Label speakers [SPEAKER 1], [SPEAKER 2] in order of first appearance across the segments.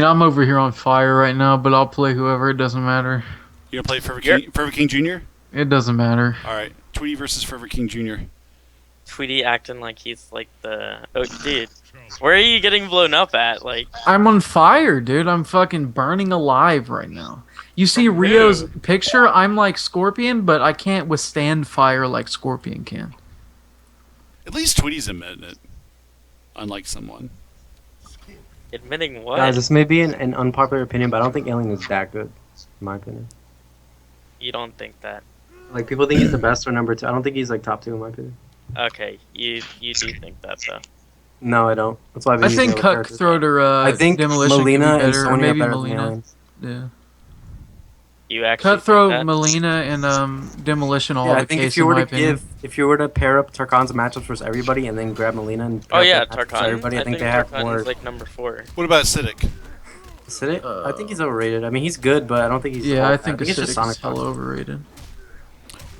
[SPEAKER 1] I'm over here on fire right now, but I'll play whoever. It doesn't matter.
[SPEAKER 2] You gonna play Forever King Jr.?
[SPEAKER 1] It doesn't matter.
[SPEAKER 2] All right, Tweety versus Forever King Jr.
[SPEAKER 3] Tweety acting like he's like the... Oh, dude. Where are you getting blown up at? Like,
[SPEAKER 1] I'm on fire, dude. I'm fucking burning alive right now. You see
[SPEAKER 2] From
[SPEAKER 1] Rio's
[SPEAKER 2] who?
[SPEAKER 1] picture? I'm like Scorpion, but I can't withstand fire like Scorpion can.
[SPEAKER 2] At least Tweety's admitting it, unlike someone.
[SPEAKER 3] admitting what?
[SPEAKER 4] Guys, this may be an unpopular opinion, but I don't think Alien is that good, in my opinion.
[SPEAKER 3] You don't think that?
[SPEAKER 4] Like, people think he's the best or number 2. I don't think he's, like, top 2, in my opinion.
[SPEAKER 3] Okay, you do think that, though.
[SPEAKER 4] No, I don't. That's why I've been
[SPEAKER 1] I
[SPEAKER 4] using
[SPEAKER 1] think
[SPEAKER 4] other characters.
[SPEAKER 1] Cutthroat or
[SPEAKER 4] I think
[SPEAKER 1] Demolition
[SPEAKER 4] Melina
[SPEAKER 1] could be
[SPEAKER 4] and
[SPEAKER 1] better, or
[SPEAKER 4] Sonya
[SPEAKER 1] maybe
[SPEAKER 4] are better than
[SPEAKER 1] Melina.
[SPEAKER 4] Alien.
[SPEAKER 1] Yeah.
[SPEAKER 3] You actually
[SPEAKER 1] Cutthroat,
[SPEAKER 3] think that?
[SPEAKER 1] Melina, and Demolition all
[SPEAKER 4] Yeah,
[SPEAKER 1] the
[SPEAKER 4] I think
[SPEAKER 1] case,
[SPEAKER 4] if you
[SPEAKER 1] in
[SPEAKER 4] were
[SPEAKER 1] my
[SPEAKER 4] to
[SPEAKER 1] opinion.
[SPEAKER 4] if you were to pair up Tarkan's matchups versus everybody and then grab Melina and pair
[SPEAKER 3] Oh
[SPEAKER 4] up
[SPEAKER 3] yeah,
[SPEAKER 4] their matchups versus
[SPEAKER 3] Tarkan.
[SPEAKER 4] everybody, I think they have
[SPEAKER 3] Tarkan
[SPEAKER 4] more.
[SPEAKER 3] is like number 4.
[SPEAKER 2] What about Acidic?
[SPEAKER 4] Acidic? I think he's overrated. I mean, he's good, but I don't think he's.
[SPEAKER 1] Yeah,
[SPEAKER 4] all
[SPEAKER 1] I
[SPEAKER 4] that.
[SPEAKER 1] think
[SPEAKER 4] it's just
[SPEAKER 1] Acidic's
[SPEAKER 4] Sonic
[SPEAKER 1] hella
[SPEAKER 4] Fox.
[SPEAKER 1] overrated.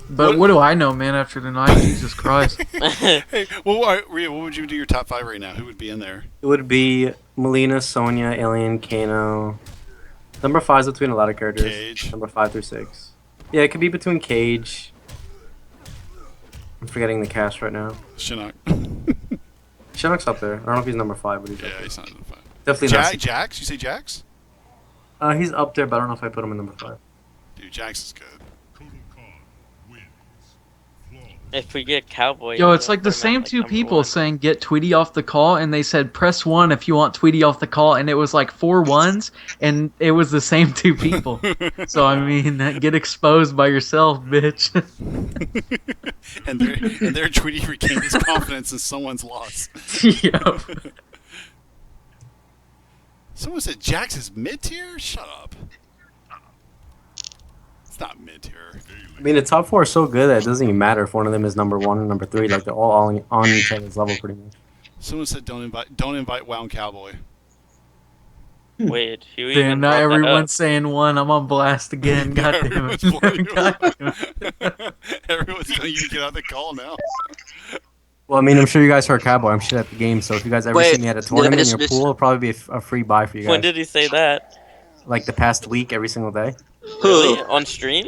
[SPEAKER 1] But what do I know, man, after tonight? Jesus Christ.
[SPEAKER 2] Hey, well, all right, Rhea, what would you do your top 5 right now? Who would be in there?
[SPEAKER 4] It would be Melina, Sonya, Alien, Kano. Number 5 is between a lot of characters.
[SPEAKER 2] Cage.
[SPEAKER 4] Number 5 through 6. Yeah, it could be between Cage. I'm forgetting the cast right now.
[SPEAKER 2] Shinnok.
[SPEAKER 4] Shinnok's up there. I don't know if he's number 5, but he's up
[SPEAKER 2] Yeah,
[SPEAKER 4] there.
[SPEAKER 2] he's not in the 5.
[SPEAKER 4] Definitely not.
[SPEAKER 2] Jax? You say Jax?
[SPEAKER 4] He's up there, but I don't know if I put him in number 5.
[SPEAKER 2] Dude, Jax is good.
[SPEAKER 3] If we get Cowboy...
[SPEAKER 1] Yo,
[SPEAKER 3] we'll
[SPEAKER 1] it's like the
[SPEAKER 3] put him at,
[SPEAKER 1] same
[SPEAKER 3] like,
[SPEAKER 1] two
[SPEAKER 3] number
[SPEAKER 1] people
[SPEAKER 3] 1.
[SPEAKER 1] saying get Tweety off the call, and they said press 1 if you want Tweety off the call, and it was like 4 ones, and it was the same 2 people. So, I mean, get exposed by yourself, bitch.
[SPEAKER 2] and their Tweety regained his confidence in someone's loss.
[SPEAKER 1] Yo.
[SPEAKER 2] Someone said Jax is mid-tier? Shut up. It's not mid-tier.
[SPEAKER 4] I mean, the top 4 are so good that it doesn't even matter if one of them is number 1 or number 3. Like, they're all on each other's level, pretty much.
[SPEAKER 2] Someone said don't invite Wound Cowboy.
[SPEAKER 3] Wait, who
[SPEAKER 1] Damn,
[SPEAKER 3] even
[SPEAKER 1] now
[SPEAKER 3] brought that
[SPEAKER 1] everyone's
[SPEAKER 3] up?
[SPEAKER 1] saying 1. I'm on blast again. God damn
[SPEAKER 2] Everyone's
[SPEAKER 1] it.
[SPEAKER 2] blaming
[SPEAKER 1] God
[SPEAKER 2] you.
[SPEAKER 1] damn it.
[SPEAKER 2] Everyone's telling you to get out of the call now.
[SPEAKER 4] Well, I mean, I'm sure you guys heard Cowboy. I'm shit at the game, so if you guys ever
[SPEAKER 5] Wait,
[SPEAKER 4] see me at a tournament
[SPEAKER 5] this-
[SPEAKER 4] in your
[SPEAKER 5] this-
[SPEAKER 4] pool, it'll probably be a free buy for you
[SPEAKER 3] When
[SPEAKER 4] guys.
[SPEAKER 3] did he say that?
[SPEAKER 4] Like, the past week, every single day.
[SPEAKER 3] Really? On stream?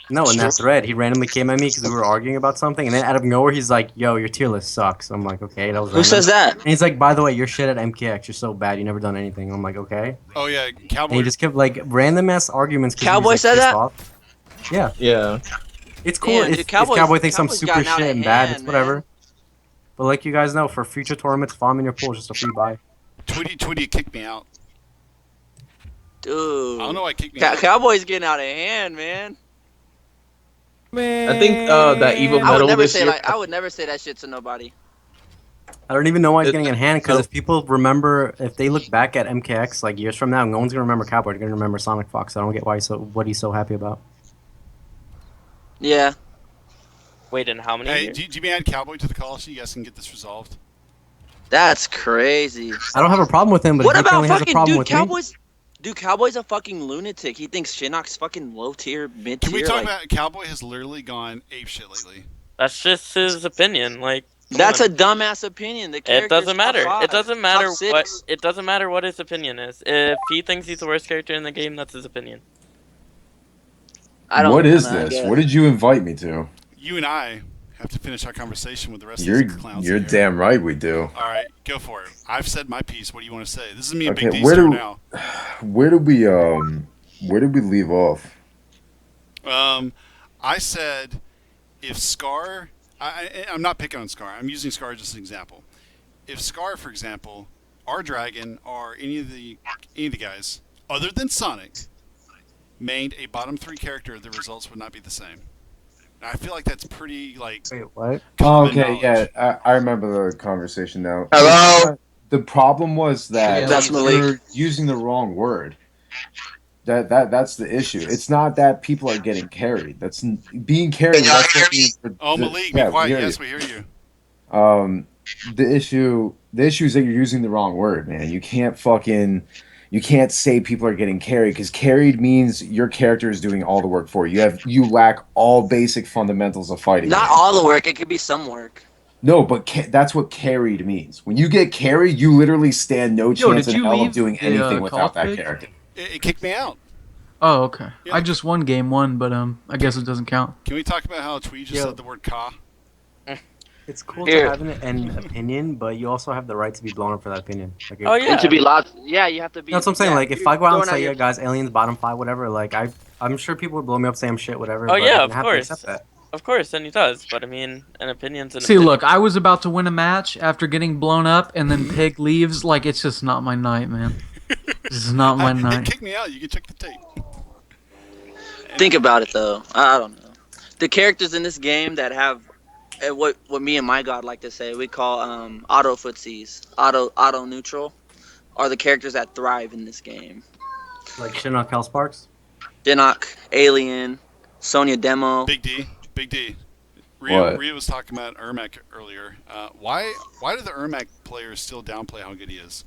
[SPEAKER 4] No, in that thread, he randomly came at me because we were arguing about something, and then out of nowhere, he's like, "Yo, your tier list sucks." I'm like, "Okay, that was."
[SPEAKER 5] Who
[SPEAKER 4] random."
[SPEAKER 5] says that?
[SPEAKER 4] And he's like, "By the way, you're shit at MKX. You're so bad. You never done anything." I'm like, "Okay."
[SPEAKER 2] Oh yeah,
[SPEAKER 4] And
[SPEAKER 2] Cowboy.
[SPEAKER 4] he just kept like random ass arguments. 'Cause he was,
[SPEAKER 5] Cowboy
[SPEAKER 4] like,
[SPEAKER 5] said
[SPEAKER 4] pissed
[SPEAKER 5] that?
[SPEAKER 4] off. Yeah,
[SPEAKER 6] Yeah.
[SPEAKER 4] it's cool.
[SPEAKER 5] Damn,
[SPEAKER 4] if,
[SPEAKER 5] dude, Cowboy's-
[SPEAKER 4] if Cowboy thinks I'm
[SPEAKER 5] Cowboy's
[SPEAKER 4] super
[SPEAKER 5] gotten out
[SPEAKER 4] shit
[SPEAKER 5] of
[SPEAKER 4] and bad,
[SPEAKER 5] hand,
[SPEAKER 4] it's whatever.
[SPEAKER 5] man.
[SPEAKER 4] But like you guys know, for future tournaments, follow me in your pool. It's just a free buy.
[SPEAKER 2] Tweety kicked me out.
[SPEAKER 5] Dude.
[SPEAKER 2] I don't know why he kicked me out.
[SPEAKER 5] Cowboy's getting out of hand, man.
[SPEAKER 6] I think that Evil
[SPEAKER 5] I would
[SPEAKER 6] Metal
[SPEAKER 5] never
[SPEAKER 6] this
[SPEAKER 5] say
[SPEAKER 6] year.
[SPEAKER 5] I would never say that shit to nobody.
[SPEAKER 4] I don't even know why he's getting in hand because
[SPEAKER 6] so-
[SPEAKER 4] if people remember, if they look back at MKX like years from now, no one's gonna remember Cowboy. They're gonna remember Sonic Fox. I don't get why what he's so happy about.
[SPEAKER 5] Yeah.
[SPEAKER 3] Wait, in how many
[SPEAKER 2] Hey,
[SPEAKER 3] years?
[SPEAKER 2] do you add Cowboy to the call so you guys can get this resolved?
[SPEAKER 5] That's crazy.
[SPEAKER 4] I don't have a problem with him, but
[SPEAKER 5] What
[SPEAKER 4] he
[SPEAKER 5] about
[SPEAKER 4] apparently has a
[SPEAKER 5] fucking
[SPEAKER 4] problem
[SPEAKER 5] dude?
[SPEAKER 4] with
[SPEAKER 5] Cowboy's dude. Cowboy's a fucking lunatic. He thinks Shinnok's fucking low tier, mid tier.
[SPEAKER 2] Can we talk
[SPEAKER 5] like,
[SPEAKER 2] about Cowboy has literally gone apeshit lately?
[SPEAKER 3] That's just his opinion. Like, come
[SPEAKER 5] That's
[SPEAKER 3] on.
[SPEAKER 5] a dumbass opinion. The
[SPEAKER 3] It
[SPEAKER 5] character's
[SPEAKER 3] doesn't matter.
[SPEAKER 5] top
[SPEAKER 3] It
[SPEAKER 5] 5,
[SPEAKER 3] doesn't matter
[SPEAKER 5] top 6.
[SPEAKER 3] what. It doesn't matter what his opinion is. If he thinks he's the worst character in the game, that's his opinion.
[SPEAKER 5] I don't
[SPEAKER 7] What is
[SPEAKER 5] know, I
[SPEAKER 7] this?
[SPEAKER 5] guess.
[SPEAKER 7] What did you invite me to?
[SPEAKER 2] You and I have to finish our conversation with the rest
[SPEAKER 7] You're
[SPEAKER 2] of these clowns.
[SPEAKER 7] you're
[SPEAKER 2] in here.
[SPEAKER 7] damn right we do.
[SPEAKER 2] All right, go for it. I've said my piece. What do you want to say? This is me and
[SPEAKER 7] Okay,
[SPEAKER 2] Big D
[SPEAKER 7] where
[SPEAKER 2] start
[SPEAKER 7] do-
[SPEAKER 2] now.
[SPEAKER 7] Where did we leave off?
[SPEAKER 2] I said if Scar, I'm not picking on Scar. I'm using Scar just as an example. If Scar, for example, or Dragon, or any of the guys other than Sonic, made a bottom 3 character, the results would not be the same. And I feel like that's pretty like.
[SPEAKER 4] Wait, what?
[SPEAKER 2] common
[SPEAKER 7] Okay,
[SPEAKER 2] knowledge.
[SPEAKER 7] yeah, I remember the conversation now.
[SPEAKER 5] Hello?
[SPEAKER 7] The problem was that
[SPEAKER 5] That's Malik.
[SPEAKER 7] you're using the wrong word. That's the issue. It's not that people are getting carried. That's being carried.
[SPEAKER 5] Can y'all
[SPEAKER 7] That's what we-
[SPEAKER 2] Oh, Malik,
[SPEAKER 7] yeah,
[SPEAKER 2] be quiet.
[SPEAKER 7] we hear
[SPEAKER 2] Yes,
[SPEAKER 7] you.
[SPEAKER 2] we hear you.
[SPEAKER 7] The issue is that you're using the wrong word, man. You can't say people are getting carried because carried means your character is doing all the work for you. You lack all basic fundamentals of fighting.
[SPEAKER 5] Not all the work. It could be some work.
[SPEAKER 7] No, but that's what carried means. When you get carried, you literally stand no
[SPEAKER 1] Yo,
[SPEAKER 7] chance
[SPEAKER 1] did
[SPEAKER 7] in
[SPEAKER 1] you
[SPEAKER 7] hell of
[SPEAKER 1] leave
[SPEAKER 7] doing
[SPEAKER 1] the
[SPEAKER 7] anything
[SPEAKER 1] call
[SPEAKER 7] without that
[SPEAKER 1] pig?
[SPEAKER 7] character.
[SPEAKER 2] It kicked me out.
[SPEAKER 1] Oh, okay.
[SPEAKER 2] Yeah.
[SPEAKER 1] I just won game 1, but I guess it doesn't count.
[SPEAKER 2] Can we talk about how Tweet just
[SPEAKER 4] Yo.
[SPEAKER 2] said the word "ka"?
[SPEAKER 4] It's cool
[SPEAKER 5] Here.
[SPEAKER 4] to have an opinion, but you also have the right to be blown up for that opinion. Like,
[SPEAKER 3] Oh
[SPEAKER 5] And
[SPEAKER 3] yeah.
[SPEAKER 5] to be lost, yeah, you have to be.
[SPEAKER 4] That's what I'm saying.
[SPEAKER 5] yeah,
[SPEAKER 4] Like, if
[SPEAKER 5] you're
[SPEAKER 4] I go out and
[SPEAKER 5] throwing
[SPEAKER 4] say,
[SPEAKER 5] your-
[SPEAKER 4] yeah, guys, aliens, bottom 5, whatever, like, I'm sure people would blow me up, say I'm shit, whatever.
[SPEAKER 3] Oh,
[SPEAKER 4] but
[SPEAKER 3] yeah,
[SPEAKER 4] I'm
[SPEAKER 3] of
[SPEAKER 4] happy to
[SPEAKER 3] course.
[SPEAKER 4] accept that.
[SPEAKER 3] Of course, and he does. But I mean, an opinion's an
[SPEAKER 1] See,
[SPEAKER 3] opinion.
[SPEAKER 1] look, I was about to win a match after getting blown up, and then Pig leaves. Like, it's just not my night, man. This is not my
[SPEAKER 2] It
[SPEAKER 1] night.
[SPEAKER 2] kicked me out. You can check the tape.
[SPEAKER 5] Think about it though. I don't know. The characters in this game that have what me and my god like to say, we call auto footsies, auto neutral, are the characters that thrive in this game.
[SPEAKER 4] Like, Shinnok Hellsparks.
[SPEAKER 5] Dinok, Alien, Sonya Demo.
[SPEAKER 2] Big D.
[SPEAKER 7] What?
[SPEAKER 2] Rio was talking about Ermac earlier. Why do the Ermac players still downplay how good he is?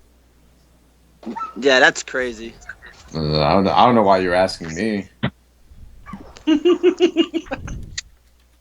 [SPEAKER 5] Yeah, that's crazy.
[SPEAKER 7] I don't know why you're asking me.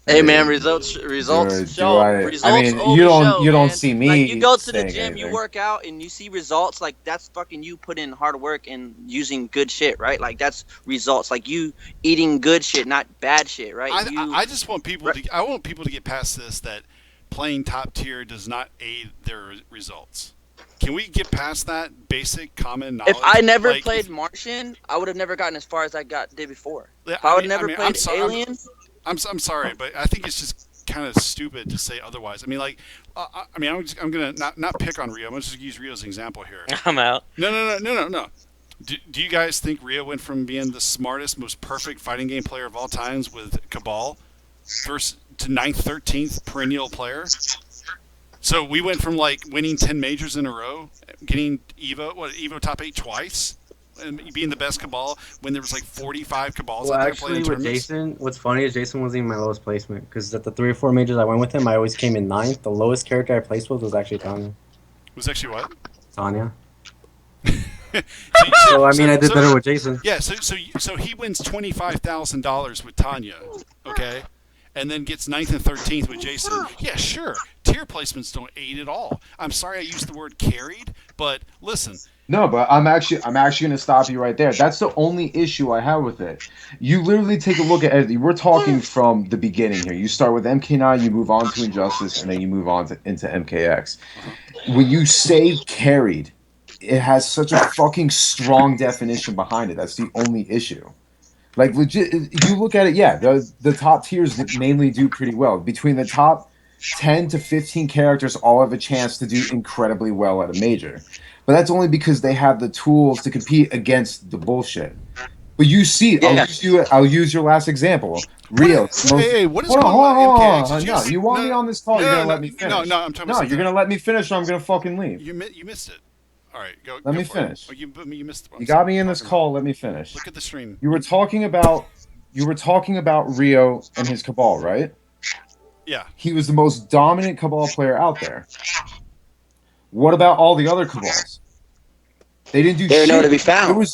[SPEAKER 5] Hey man, results show. Results
[SPEAKER 7] you don't
[SPEAKER 5] man.
[SPEAKER 7] see me.
[SPEAKER 5] Like you go to the
[SPEAKER 7] saying
[SPEAKER 5] gym,
[SPEAKER 7] anything.
[SPEAKER 5] you work out, and you see results. Like that's fucking you put in hard work and using good shit, right? Like that's results. Like you eating good shit, not bad shit, right?
[SPEAKER 2] I just want people to. I want people to get past this that playing top tier does not aid their results. Can we get past that basic common knowledge?
[SPEAKER 5] If I never
[SPEAKER 2] Like,
[SPEAKER 5] played Martian, I would have never gotten as far as I did before.
[SPEAKER 2] Yeah,
[SPEAKER 5] If I would never played
[SPEAKER 2] I'm sorry,
[SPEAKER 5] Alien.
[SPEAKER 2] I'm sorry, but I think it's just kind of stupid to say otherwise. I mean, like, I'm gonna not pick on Rio. I'm gonna just use Rio as an example here.
[SPEAKER 3] I'm out.
[SPEAKER 2] No. Do you guys think Rio went from being the smartest, most perfect fighting game player of all times with Cabal, first to 9th, 13th perennial player? So we went from like winning 10 majors in a row, getting Evo top 8 twice, and being the best Cabal when there was like 45 Cabals
[SPEAKER 4] Well,
[SPEAKER 2] out there playing
[SPEAKER 4] actually, with
[SPEAKER 2] tournaments.
[SPEAKER 4] Jason, what's funny is Jason wasn't even my lowest placement, because at the 3 or 4 majors I went with him, I always came in 9th. The lowest character I placed with was actually Tanya.
[SPEAKER 2] Was actually what?
[SPEAKER 4] Tanya. So, I mean, I did better with Jason.
[SPEAKER 2] Yeah, so he wins $25,000 with Tanya, okay, and then gets 9th and 13th with Jason. Yeah, sure. Tier placements don't aid at all. I'm sorry I used the word carried, but listen.
[SPEAKER 7] No, but I'm actually going to stop you right there. That's the only issue I have with it. You literally take a look at it. We're talking from the beginning here. You start with MK9, you move on to Injustice, and then you move on into MKX. When you say carried, it has such a fucking strong definition behind it. That's the only issue. Like, legit, you look at it, yeah, the top tiers mainly do pretty well. Between the top 10 to 15 characters all have a chance to do incredibly well at a major. But that's only because they have the tools to compete against the bullshit. But you see,
[SPEAKER 5] Yeah.
[SPEAKER 7] I'll use your last example. Rio.
[SPEAKER 2] What is
[SPEAKER 7] Hold
[SPEAKER 2] going on
[SPEAKER 7] on.
[SPEAKER 2] with MKX?
[SPEAKER 7] No, you want me on this call, you're going to let me finish.
[SPEAKER 2] No, I'm talking
[SPEAKER 7] No,
[SPEAKER 2] about
[SPEAKER 7] you're going to let me finish or I'm going to fucking leave.
[SPEAKER 2] You missed it. All right, go.
[SPEAKER 7] Let
[SPEAKER 2] go
[SPEAKER 7] me
[SPEAKER 2] for it.
[SPEAKER 7] finish.
[SPEAKER 2] Oh, you missed one.
[SPEAKER 7] You got me in this call, let me finish.
[SPEAKER 2] Look at the stream.
[SPEAKER 7] You were talking about Rio and his Cabal, right?
[SPEAKER 2] Yeah.
[SPEAKER 7] He was the most dominant Cabal player out there. What about all the other Cabals? They didn't do
[SPEAKER 5] They're
[SPEAKER 7] shit.
[SPEAKER 5] nowhere to be found.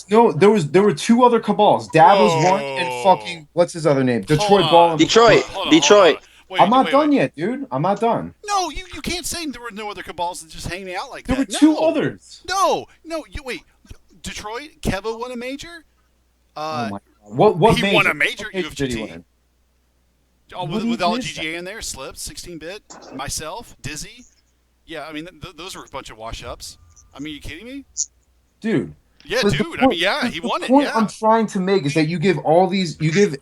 [SPEAKER 7] There were 2 other Cabals. Dab was one and fucking what's his other name? Detroit Ball. And
[SPEAKER 5] Detroit.
[SPEAKER 2] Hold on. Wait,
[SPEAKER 7] I'm not done yet, dude. I'm not done.
[SPEAKER 2] No, you can't say there were no other Cabals that just hanging out like
[SPEAKER 7] There
[SPEAKER 2] that.
[SPEAKER 7] were 2 others.
[SPEAKER 2] No, wait. Detroit, Keva won a major.
[SPEAKER 7] Oh my God. What
[SPEAKER 2] he
[SPEAKER 7] major?
[SPEAKER 2] won a major
[SPEAKER 7] What major did he
[SPEAKER 2] UFGT.
[SPEAKER 7] win?
[SPEAKER 2] Oh,
[SPEAKER 7] What
[SPEAKER 2] with
[SPEAKER 7] do you
[SPEAKER 2] all
[SPEAKER 7] miss
[SPEAKER 2] GGA in there, Slips, 16-bit, myself, Dizzy. Yeah, I mean those were a bunch of wash-ups. I mean, you kidding me?
[SPEAKER 7] Dude.
[SPEAKER 2] Yeah,
[SPEAKER 7] But
[SPEAKER 2] dude. I mean, yeah, he won
[SPEAKER 7] The
[SPEAKER 2] it.
[SPEAKER 7] point
[SPEAKER 2] Yeah.
[SPEAKER 7] I'm trying to make is that you give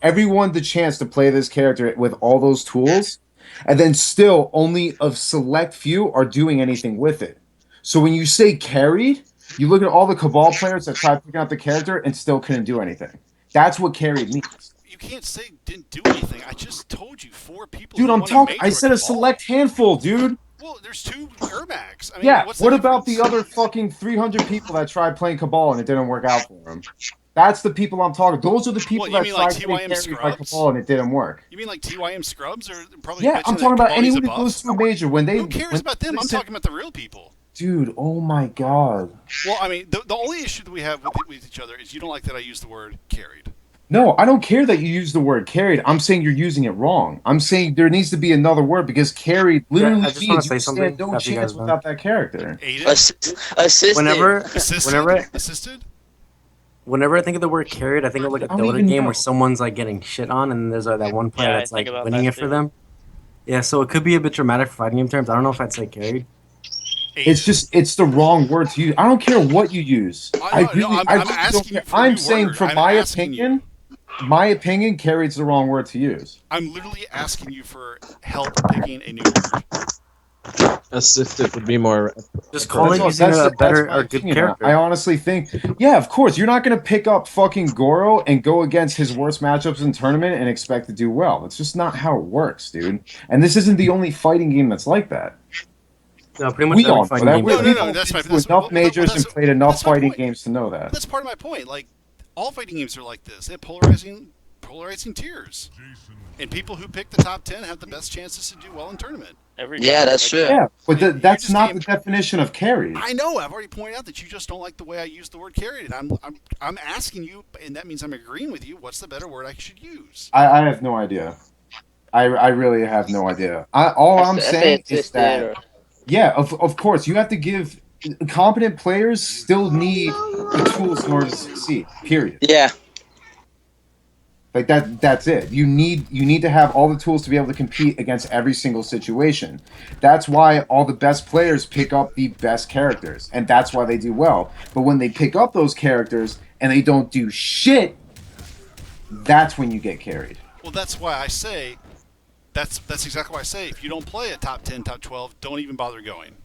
[SPEAKER 7] everyone the chance to play this character with all those tools, and then still only a select few are doing anything with it. So when you say carried, you look at all the Cabal players that tried picking out the character and still couldn't do anything. That's what carried means.
[SPEAKER 2] You can't say didn't do anything. I just told you 4 people.
[SPEAKER 7] Dude,
[SPEAKER 2] who
[SPEAKER 7] I'm
[SPEAKER 2] won a
[SPEAKER 7] talking.
[SPEAKER 2] major
[SPEAKER 7] I
[SPEAKER 2] with
[SPEAKER 7] said a
[SPEAKER 2] Cabal.
[SPEAKER 7] select handful, dude.
[SPEAKER 2] Well, there's 2 Ermacs. I mean,
[SPEAKER 7] Yeah.
[SPEAKER 2] what's the
[SPEAKER 7] What about the
[SPEAKER 2] difference?
[SPEAKER 7] other fucking 300 people that tried playing Cabal and it didn't work out for them? That's the people I'm talking. Those are the people
[SPEAKER 2] you
[SPEAKER 7] that
[SPEAKER 2] mean
[SPEAKER 7] tried
[SPEAKER 2] like
[SPEAKER 7] to
[SPEAKER 2] TYM
[SPEAKER 7] play carried by
[SPEAKER 2] scrubs?
[SPEAKER 7] Cabal and it didn't work.
[SPEAKER 2] You mean like TYM scrubs, or probably?
[SPEAKER 7] Yeah, I'm talking about anyone who
[SPEAKER 2] above?
[SPEAKER 7] goes to a major when they.
[SPEAKER 2] Who cares about them? I'm talking about the real people.
[SPEAKER 7] Dude, oh my god.
[SPEAKER 2] Well, I mean, the only issue that we have with each other is you don't like that I use the word carried.
[SPEAKER 7] No, I don't care that you use the word carried. I'm saying you're using it wrong. I'm saying there needs to be another word because carried literally
[SPEAKER 4] I just want
[SPEAKER 7] means
[SPEAKER 4] to say
[SPEAKER 7] you
[SPEAKER 4] something
[SPEAKER 7] stand no
[SPEAKER 4] after you
[SPEAKER 7] chance
[SPEAKER 4] guys are done.
[SPEAKER 7] without that character.
[SPEAKER 2] Aided?
[SPEAKER 5] Assisted.
[SPEAKER 2] Assisted?
[SPEAKER 4] Whenever I think of the word carried, I think of like a
[SPEAKER 7] I don't
[SPEAKER 4] Dota
[SPEAKER 7] even
[SPEAKER 4] game
[SPEAKER 7] know.
[SPEAKER 4] where someone's like getting shit on, and there's that one player
[SPEAKER 3] Yeah, I
[SPEAKER 4] that's
[SPEAKER 3] think
[SPEAKER 4] like
[SPEAKER 3] about
[SPEAKER 4] winning
[SPEAKER 3] that
[SPEAKER 4] it for
[SPEAKER 3] too.
[SPEAKER 4] them. Yeah, so it could be a bit dramatic for fighting game terms. I don't know if I'd say carried.
[SPEAKER 2] Aided.
[SPEAKER 7] It's the wrong word to use. I don't care what you use. I
[SPEAKER 2] No,
[SPEAKER 7] really,
[SPEAKER 2] I'm
[SPEAKER 7] I really don't
[SPEAKER 2] asking
[SPEAKER 7] care.
[SPEAKER 2] you for a
[SPEAKER 7] I'm
[SPEAKER 2] new
[SPEAKER 7] saying,
[SPEAKER 2] word.
[SPEAKER 7] from
[SPEAKER 2] I'm
[SPEAKER 7] my
[SPEAKER 2] asking you.
[SPEAKER 7] opinion, carried's the wrong word to use.
[SPEAKER 2] I'm literally asking you for help picking a new word.
[SPEAKER 6] Assisted would be more.
[SPEAKER 4] Just call it
[SPEAKER 7] That's
[SPEAKER 4] using a
[SPEAKER 7] that's
[SPEAKER 4] better
[SPEAKER 7] my
[SPEAKER 4] or good
[SPEAKER 7] opinion.
[SPEAKER 4] character.
[SPEAKER 7] I honestly think, yeah, of course, you're not going to pick up fucking Goro and go against his worst matchups in tournament and expect to do well. That's just not how it works, dude. And this isn't the only fighting game that's like that.
[SPEAKER 4] No, pretty much
[SPEAKER 7] We
[SPEAKER 4] every
[SPEAKER 7] all know
[SPEAKER 4] fighting
[SPEAKER 7] that.
[SPEAKER 4] game.
[SPEAKER 2] No,
[SPEAKER 7] We've
[SPEAKER 2] no,
[SPEAKER 7] all
[SPEAKER 2] that's
[SPEAKER 7] been
[SPEAKER 2] my-
[SPEAKER 7] to enough majors and played enough
[SPEAKER 2] that's my
[SPEAKER 7] fighting
[SPEAKER 2] point.
[SPEAKER 7] games to know that.
[SPEAKER 2] That's part of my point. Like, all fighting games are like this. They have polarizing tiers. And people who pick the top 10 have the best chances to do well in tournament.
[SPEAKER 5] Yeah, that's true.
[SPEAKER 7] Yeah, but
[SPEAKER 2] You
[SPEAKER 7] that's
[SPEAKER 2] just
[SPEAKER 7] not
[SPEAKER 2] can't-
[SPEAKER 7] the definition of carried.
[SPEAKER 2] I know. I've already pointed out that you just don't like the way I use the word carried. And I'm asking you, and that means I'm agreeing with you. What's the better word I should use?
[SPEAKER 7] I have no idea. I really have no idea. All I'm
[SPEAKER 5] I say
[SPEAKER 7] saying is
[SPEAKER 5] assisted
[SPEAKER 7] that,
[SPEAKER 5] or-
[SPEAKER 7] yeah, of course, you have to give competent players still need the tools in order to succeed. Period.
[SPEAKER 5] Yeah.
[SPEAKER 7] Like that's it. You need to have all the tools to be able to compete against every single situation. That's why all the best players pick up the best characters, and that's why they do well. But when they pick up those characters and they don't do shit, that's when you get carried.
[SPEAKER 2] Well, that's why I say, that's exactly why I say, if you don't play at top 10, top 12, don't even bother going.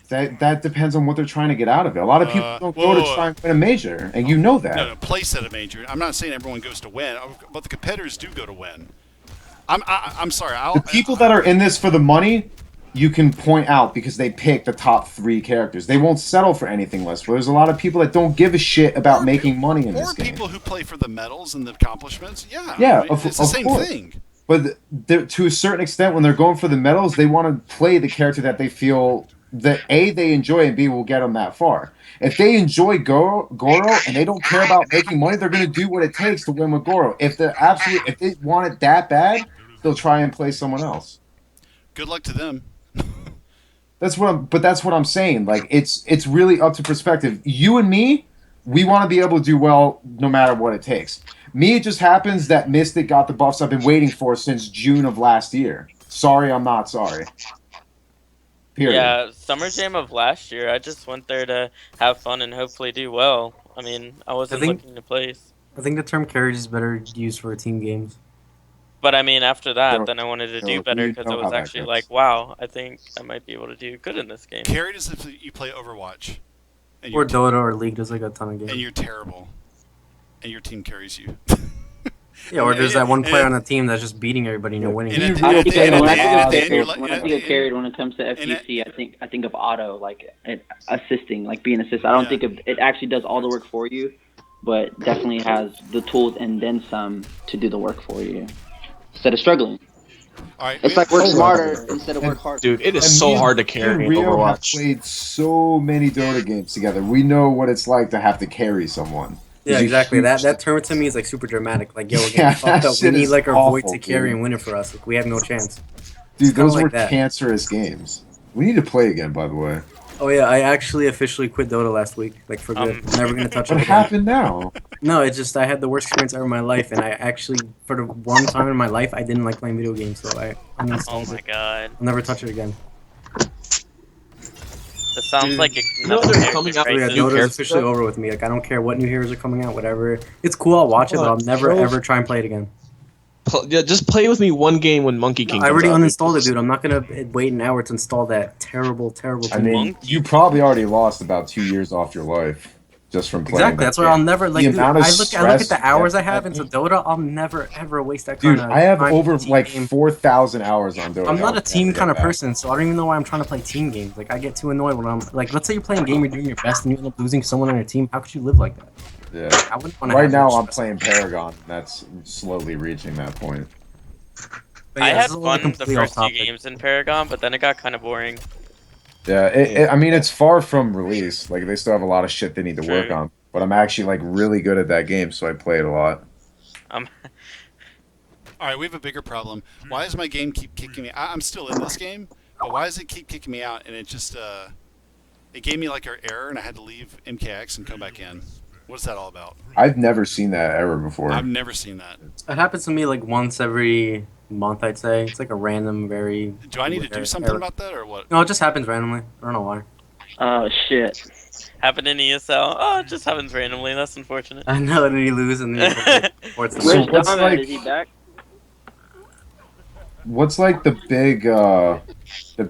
[SPEAKER 7] That depends on what they're trying to get out of it. A lot of people don't go to try and win a major, and you know that.
[SPEAKER 2] No, place at a major. I'm not saying everyone goes to win, but the competitors do go to win. I'm sorry.
[SPEAKER 7] The people that are in this for the money, you can point out because they pick the top 3 characters. They won't settle for anything less. But there's a lot of people that don't give a shit about making money in this game.
[SPEAKER 2] Or people who play for the medals and the accomplishments. Yeah.
[SPEAKER 7] Yeah,
[SPEAKER 2] I mean, it's the same
[SPEAKER 7] course.
[SPEAKER 2] thing.
[SPEAKER 7] But to a certain extent, when they're going for the medals, they want to play the character that they feel that A, they enjoy, and B, will get them that far. If they enjoy Goro and they don't care about making money, they're going to do what it takes to win with Goro. If they want it that bad, they'll try and play someone else.
[SPEAKER 2] Good luck to them.
[SPEAKER 7] That's what I'm saying. Like, it's really up to perspective. You and me, we want to be able to do well no matter what it takes. Me, it just happens that Mystic got the buffs I've been waiting for since June of last year. Sorry, I'm not sorry. Period.
[SPEAKER 3] Yeah, Summer Jam of last year, I just went there to have fun and hopefully do well. I mean, I wasn't looking to place.
[SPEAKER 4] I think the term carried is better used for team games.
[SPEAKER 3] But I mean, after that,
[SPEAKER 7] No,
[SPEAKER 3] then I wanted to
[SPEAKER 7] no,
[SPEAKER 3] do better
[SPEAKER 7] you
[SPEAKER 3] because
[SPEAKER 7] know
[SPEAKER 3] it
[SPEAKER 7] how
[SPEAKER 3] was
[SPEAKER 7] that
[SPEAKER 3] actually
[SPEAKER 7] goes.
[SPEAKER 3] like, wow, I think I might be able to do good in this game.
[SPEAKER 2] Carried is if you play Overwatch. And
[SPEAKER 4] Or
[SPEAKER 2] you're
[SPEAKER 4] Dota or League, there's like a ton of games.
[SPEAKER 2] and you're terrible. And your team carries you.
[SPEAKER 4] Yeah, or there's that one
[SPEAKER 2] and-
[SPEAKER 4] player on the team that's just beating everybody and you're winning.
[SPEAKER 2] and at
[SPEAKER 8] I
[SPEAKER 2] the
[SPEAKER 8] think
[SPEAKER 2] end-
[SPEAKER 8] when
[SPEAKER 2] at the end- at the end, you're
[SPEAKER 8] when
[SPEAKER 2] like-
[SPEAKER 8] I think of carried when it comes to
[SPEAKER 2] and
[SPEAKER 8] FGC, I think of auto, like assisting, like being assist. I don't
[SPEAKER 2] Yeah.
[SPEAKER 8] think of it actually does all the work for you, but definitely has the tools and then some to do the work for you instead of struggling.
[SPEAKER 2] All right.
[SPEAKER 8] It's like work smarter instead of work harder.
[SPEAKER 6] Dude, it is
[SPEAKER 7] And
[SPEAKER 6] so
[SPEAKER 7] me
[SPEAKER 6] hard to
[SPEAKER 7] and
[SPEAKER 6] carry in
[SPEAKER 7] Rio have
[SPEAKER 6] Overwatch.
[SPEAKER 7] played so many Dota games together. We know what it's like to have to carry someone.
[SPEAKER 4] Yeah,
[SPEAKER 7] It's a
[SPEAKER 4] exactly.
[SPEAKER 7] huge-
[SPEAKER 4] That term to me is like super dramatic. Like, yo, we're
[SPEAKER 7] Yeah,
[SPEAKER 4] getting fucked
[SPEAKER 7] that
[SPEAKER 4] up. We
[SPEAKER 7] shit
[SPEAKER 4] need
[SPEAKER 7] is
[SPEAKER 4] like our void
[SPEAKER 7] awful,
[SPEAKER 4] to carry
[SPEAKER 7] dude.
[SPEAKER 4] and win it for us. Like, we have no chance.
[SPEAKER 7] Dude,
[SPEAKER 4] kinda
[SPEAKER 7] those
[SPEAKER 4] like
[SPEAKER 7] were
[SPEAKER 4] that.
[SPEAKER 7] cancerous games. We need to play again, by the way.
[SPEAKER 4] Oh yeah, I actually officially quit Dota last week, like for good. Never gonna touch it
[SPEAKER 7] What
[SPEAKER 4] again.
[SPEAKER 7] happened now?
[SPEAKER 4] No, it's just I had the worst experience ever in my life, and I actually, for the one time in my life, I didn't like playing video games, so I
[SPEAKER 3] Oh
[SPEAKER 4] uninstalled
[SPEAKER 3] my
[SPEAKER 4] it.
[SPEAKER 3] god.
[SPEAKER 4] I'll never touch it again.
[SPEAKER 3] This sounds
[SPEAKER 6] Dude,
[SPEAKER 3] like
[SPEAKER 6] you know
[SPEAKER 3] another
[SPEAKER 6] they're
[SPEAKER 3] character
[SPEAKER 6] coming out
[SPEAKER 4] So yeah,
[SPEAKER 6] with
[SPEAKER 3] crisis.
[SPEAKER 6] new
[SPEAKER 4] Dota's
[SPEAKER 6] characters,
[SPEAKER 4] officially
[SPEAKER 6] though?
[SPEAKER 4] over with me. Like, I don't care what new heroes are coming out, whatever. It's cool, I'll watch it, but I'll never ever try and play it again.
[SPEAKER 6] Yeah, just play with me one game when Monkey King
[SPEAKER 4] I
[SPEAKER 6] comes
[SPEAKER 4] already
[SPEAKER 6] out,
[SPEAKER 4] uninstalled it, dude. I'm not gonna wait an hour to install that terrible
[SPEAKER 7] I
[SPEAKER 4] thing.
[SPEAKER 7] mean, you probably already lost about 2 years off your life just from playing.
[SPEAKER 4] Exactly.
[SPEAKER 7] that
[SPEAKER 4] That's why
[SPEAKER 7] game.
[SPEAKER 4] I'll never like.
[SPEAKER 7] The
[SPEAKER 4] Dude,
[SPEAKER 7] amount of
[SPEAKER 4] I look at
[SPEAKER 7] stress
[SPEAKER 4] the
[SPEAKER 7] you
[SPEAKER 4] hours
[SPEAKER 7] get
[SPEAKER 4] I have
[SPEAKER 7] from
[SPEAKER 4] into
[SPEAKER 7] that
[SPEAKER 4] Dota. I'll never ever waste that
[SPEAKER 7] Dude,
[SPEAKER 4] kind of.
[SPEAKER 7] I have
[SPEAKER 4] time
[SPEAKER 7] over
[SPEAKER 4] in a team
[SPEAKER 7] like
[SPEAKER 4] game.
[SPEAKER 7] 4,000 hours on Dota.
[SPEAKER 4] I'm not a team
[SPEAKER 7] Never
[SPEAKER 4] kind of
[SPEAKER 7] get back.
[SPEAKER 4] person, so I don't even know why I'm trying to play team games. Like, I get too annoyed when I'm like, let's say you're playing a game, you're doing your best, and you end up losing someone on your team. How could you live like that?
[SPEAKER 7] Yeah.
[SPEAKER 4] I wouldn't want to.
[SPEAKER 7] Right now, I'm playing Paragon. That's slowly reaching that point.
[SPEAKER 3] I had fun the first few games in Paragon, but then it got kind of boring.
[SPEAKER 7] Yeah, I mean, it's far from release. Like, they still have a lot of shit they need to work
[SPEAKER 3] True.
[SPEAKER 7] on. but I'm actually like really good at that game, so I play it a lot.
[SPEAKER 3] Um,
[SPEAKER 2] All right, we have a bigger problem. Why does my game keep kicking me? I'm still in this game, but why does it keep kicking me out? And it just it gave me like an error, and I had to leave MKX and come back in. What's that all about?
[SPEAKER 7] I've never seen that error before.
[SPEAKER 2] I've never seen that.
[SPEAKER 4] It happens to me like once every month, I'd say. It's like a random, very.
[SPEAKER 2] Do I need to do something about that or what?
[SPEAKER 4] No, it just happens randomly. I don't know why.
[SPEAKER 8] Oh shit.
[SPEAKER 3] happened in ESL. Oh, it just happens randomly. That's unfortunate.
[SPEAKER 4] I know, and then you lose, and then
[SPEAKER 8] Where's
[SPEAKER 7] what's
[SPEAKER 8] Dom
[SPEAKER 7] like-
[SPEAKER 8] at? Is he back?
[SPEAKER 7] What's like the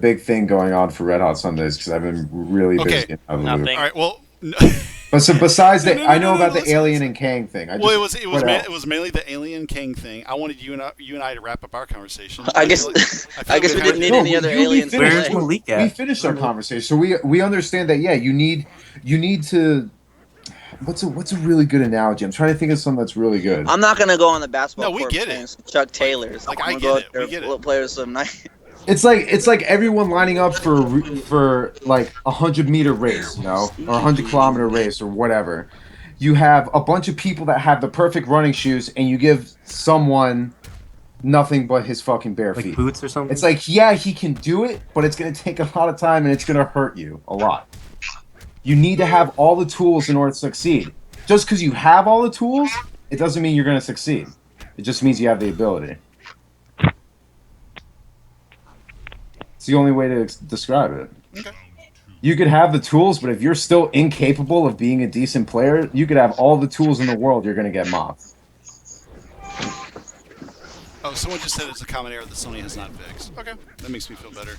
[SPEAKER 7] big thing going on for Red Hot Sundays? Because I've been really busy.
[SPEAKER 2] Okay.
[SPEAKER 7] Out of the loop.
[SPEAKER 3] Nothing.
[SPEAKER 2] All right, well.
[SPEAKER 7] But so besides that,
[SPEAKER 2] No,
[SPEAKER 7] I know about the
[SPEAKER 2] listen.
[SPEAKER 7] Alien and Kang thing.
[SPEAKER 2] Well, it was mainly the Alien Kang thing. I wanted you and I to wrap up our conversation.
[SPEAKER 5] I guess
[SPEAKER 2] feel
[SPEAKER 5] I guess we
[SPEAKER 2] like-
[SPEAKER 5] didn't need
[SPEAKER 7] No,
[SPEAKER 5] any other aliens. to
[SPEAKER 4] Where's
[SPEAKER 5] play.
[SPEAKER 4] Malik
[SPEAKER 7] We
[SPEAKER 4] at?
[SPEAKER 7] finished our conversation, so we understand that. Yeah, you need to. What's a really good analogy? I'm trying to think of something that's really good.
[SPEAKER 5] I'm not gonna go on the basketball
[SPEAKER 2] No, we
[SPEAKER 5] court
[SPEAKER 2] get it.
[SPEAKER 5] playing some Chuck Taylors.
[SPEAKER 2] Like,
[SPEAKER 5] I'm
[SPEAKER 2] I
[SPEAKER 5] gonna
[SPEAKER 2] get
[SPEAKER 5] go
[SPEAKER 2] it.
[SPEAKER 5] out there
[SPEAKER 2] We get
[SPEAKER 5] and
[SPEAKER 2] it.
[SPEAKER 5] play with some nice.
[SPEAKER 7] It's like everyone lining up for like 100-meter race, you know, or 100-kilometer race or whatever. You have a bunch of people that have the perfect running shoes, and you give someone nothing but his fucking bare
[SPEAKER 4] Like
[SPEAKER 7] feet.
[SPEAKER 4] boots or something?
[SPEAKER 7] It's like, yeah, he can do it, but it's gonna take a lot of time, and it's gonna hurt you a lot. You need to have all the tools in order to succeed. Just because you have all the tools, it doesn't mean you're gonna succeed. It just means you have the ability. It's the only way to describe it.
[SPEAKER 2] Okay.
[SPEAKER 7] You could have the tools, but if you're still incapable of being a decent player, you could have all the tools in the world, you're going to get mocked.
[SPEAKER 2] Oh, someone just said it's a common error that Sony has not fixed. Okay, that makes me feel better.